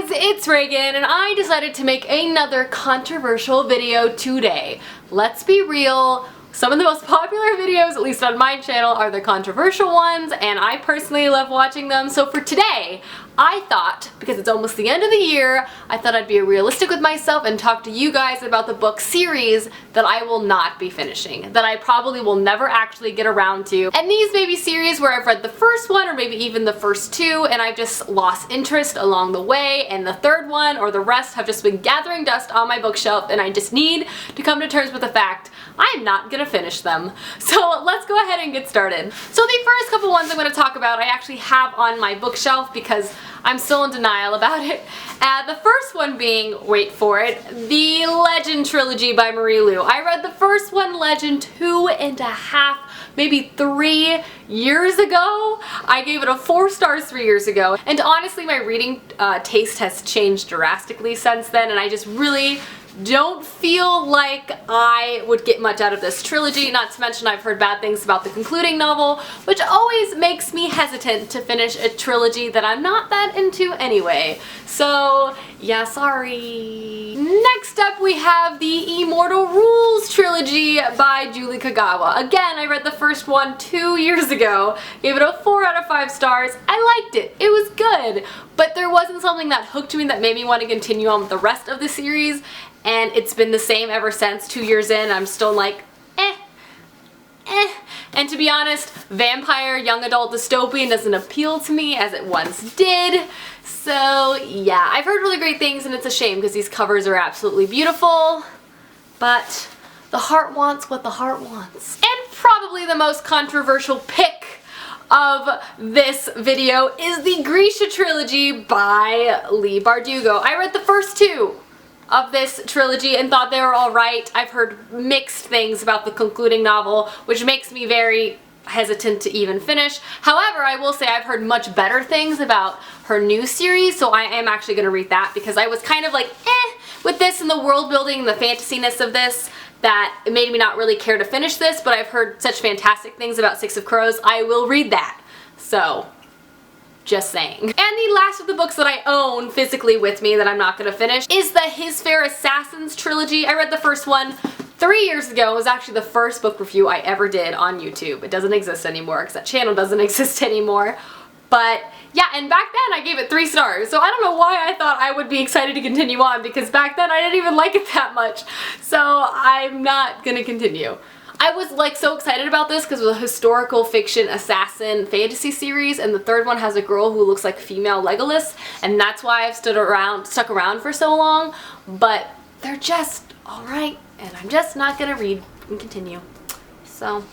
guys, it's Reagan and I decided to make another controversial video today. Let's be real, some of the most popular videos, at least on my channel, are the controversial ones, and I personally love watching them. So for today, I thought, because it's almost the end of the year, I thought I'd be realistic with myself and talk to you guys about the book series that I will not be finishing, that I probably will never actually get around to. And these may be series where I've read the first one or maybe even the first two and I've just lost interest along the way, and the third one or the rest have just been gathering dust on my bookshelf, and I just need to come to terms with the fact I am not gonna finish them. So let's go ahead and get started. So the first couple ones I'm gonna talk about I actually have on my bookshelf because I'm still in denial about it. The first one being, wait for it, the Legend Trilogy by Marie Lu. I read the first one, Legend, 2.5, maybe 3 years ago. I gave it a 4 stars 3 years ago. And honestly, my reading taste has changed drastically since then, and I just really don't feel like I would get much out of this trilogy, not to mention I've heard bad things about the concluding novel, which always makes me hesitant to finish a trilogy that I'm not that into anyway. So yeah, sorry. Next up we have the Immortal Rules trilogy by Julie Kagawa. Again, I read the first one 2 years ago, gave it a 4 out of 5 stars. I liked it. It was good, but there wasn't something that hooked me that made me want to continue on with the rest of the series. And it's been the same ever since. 2 years in, I'm still like, eh. And to be honest, vampire young adult dystopian doesn't appeal to me as it once did. So yeah, I've heard really great things, and it's a shame because these covers are absolutely beautiful. But the heart wants what the heart wants. And probably the most controversial pick of this video is the Grisha trilogy by Leigh Bardugo. I read the first 2 of this trilogy and thought they were alright. I've heard mixed things about the concluding novel, which makes me very hesitant to even finish. However, I will say I've heard much better things about her new series, so I am actually going to read that because I was kind of like, with this and the world building and the fantasy-ness of this, that it made me not really care to finish this, but I've heard such fantastic things about Six of Crows, I will read that. So, just saying. And the last of the books that I own physically with me that I'm not going to finish is the His Fair Assassins trilogy. I read the first one 3 years ago. It was actually the first book review I ever did on YouTube. It doesn't exist anymore because that channel doesn't exist anymore. But yeah, and back then I gave it 3 stars. So I don't know why I thought I would be excited to continue on, because back then I didn't even like it that much. So I'm not gonna continue. I was like so excited about this because it was a historical fiction assassin fantasy series, and the third one has a girl who looks like female Legolas, and that's why I've stuck around for so long. But they're just alright, and I'm just not gonna read and continue. So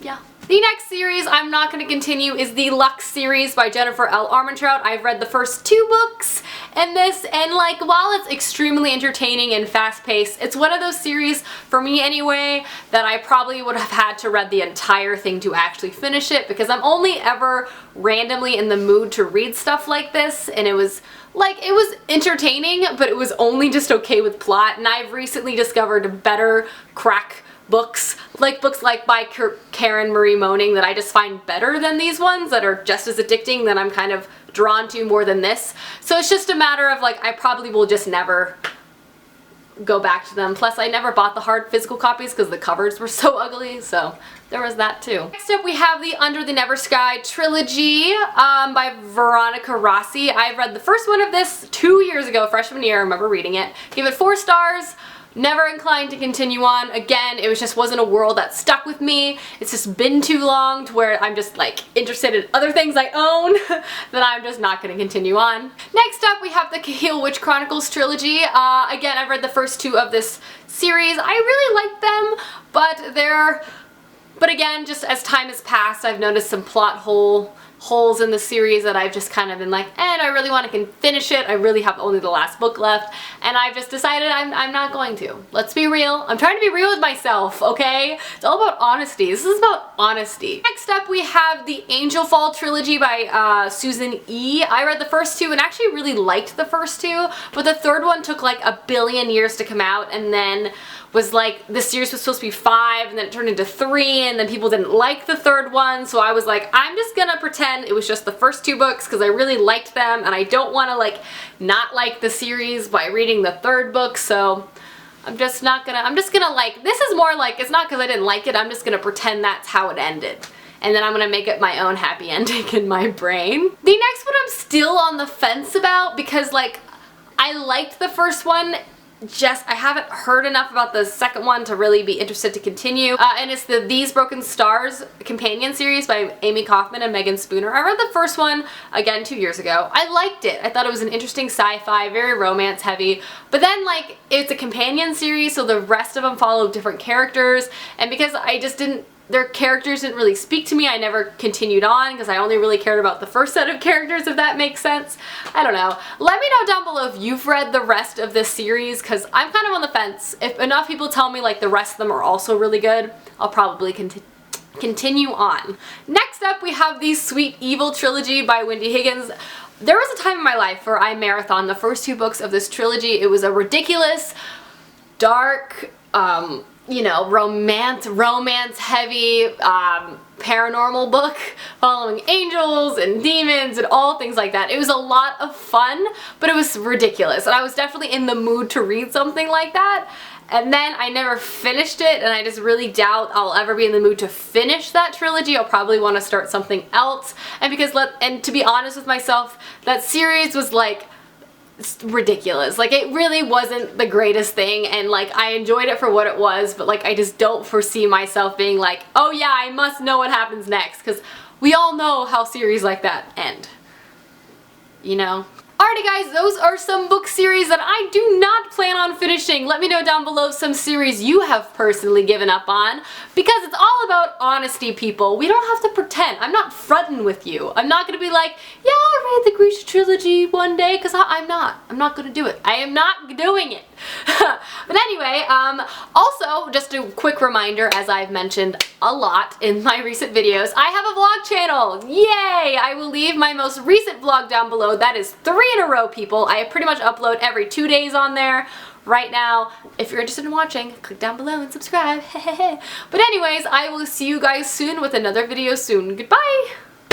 yeah. The next series I'm not going to continue is the Lux series by Jennifer L. Armentrout. I've read the first 2 books in this, and like, while it's extremely entertaining and fast-paced, it's one of those series, for me anyway, that I probably would have had to read the entire thing to actually finish it, because I'm only ever randomly in the mood to read stuff like this, and it was entertaining, but it was only just okay with plot, and I've recently discovered better crack books like by Karen Marie Moaning that I just find better than these ones that are just as addicting, that I'm kind of drawn to more than this. So it's just a matter of like, I probably will just never go back to them. Plus I never bought the hard physical copies because the covers were so ugly, so there was that too. Next up we have the Under the Never Sky trilogy by Veronica Rossi. I read the first one of this 2 years ago, freshman year, I remember reading it. Gave it 4 stars. Never inclined to continue on. Again, it just wasn't a world that stuck with me. It's just been too long to where I'm just like interested in other things I own that I'm just not going to continue on. Next up we have the Kahil Witch Chronicles trilogy. Again, I've read the first 2 of this series. I really like them, but again, just as time has passed, I've noticed some plot holes in the series that I've just kind of been like, and I really want to finish it. I really have only the last book left, and I've just decided I'm not going to. Let's be real. I'm trying to be real with myself, okay? It's all about honesty. This is about honesty. Next up we have the Angel Fall trilogy by Susan E. I read the first 2 and actually really liked the first 2, but the third one took like a billion years to come out, and then was like, the series was supposed to be 5 and then it turned into 3, and then people didn't like the third one, so I was like, I'm just gonna pretend 10. It was just the first 2 books because I really liked them, and I don't want to like not like the series by reading the 3rd book, so I'm just gonna like, this is more like, it's not because I didn't like it, I'm just gonna pretend that's how it ended. And then I'm gonna make it my own happy ending in my brain. The next one I'm still on the fence about because like, I liked the first one, I haven't heard enough about the second one to really be interested to continue. And it's the These Broken Stars companion series by Amy Kaufman and Megan Spooner. I read the first one, again, 2 years ago. I liked it. I thought it was an interesting sci-fi, very romance heavy. But then like, it's a companion series, so the rest of them follow different characters. And because their characters didn't really speak to me, I never continued on because I only really cared about the first set of characters, if that makes sense. I don't know. Let me know down below if you've read the rest of this series because I'm kind of on the fence. If enough people tell me like the rest of them are also really good, I'll probably continue on. Next up, we have the Sweet Evil Trilogy by Wendy Higgins. There was a time in my life where I marathoned the first 2 books of this trilogy. It was a ridiculous, dark, you know, romance heavy, paranormal book following angels and demons and all things like that. It was a lot of fun, but it was ridiculous, and I was definitely in the mood to read something like that. And then I never finished it, and I just really doubt I'll ever be in the mood to finish that trilogy. I'll probably want to start something else. And to be honest with myself, that series was like ridiculous. Like, it really wasn't the greatest thing, and like, I enjoyed it for what it was, but like, I just don't foresee myself being like, oh yeah, I must know what happens next, because we all know how series like that end, you know? Alrighty guys, those are some book series that I do not plan on finishing. Let me know down below some series you have personally given up on, because it's all about honesty, people. We don't have to pretend. I'm not fronting with you. I'm not gonna be like, yeah, I'll read the Grisha trilogy one day, because I'm not gonna do it. I am not doing it. But anyway, also, just a quick reminder, as I've mentioned a lot in my recent videos, I have a vlog channel. Yay! I will leave my most recent vlog down below. That is 3 in a row, people. I pretty much upload every 2 days on there right now. If you're interested in watching, click down below and subscribe. But anyways, I will see you guys soon with another video soon. Goodbye!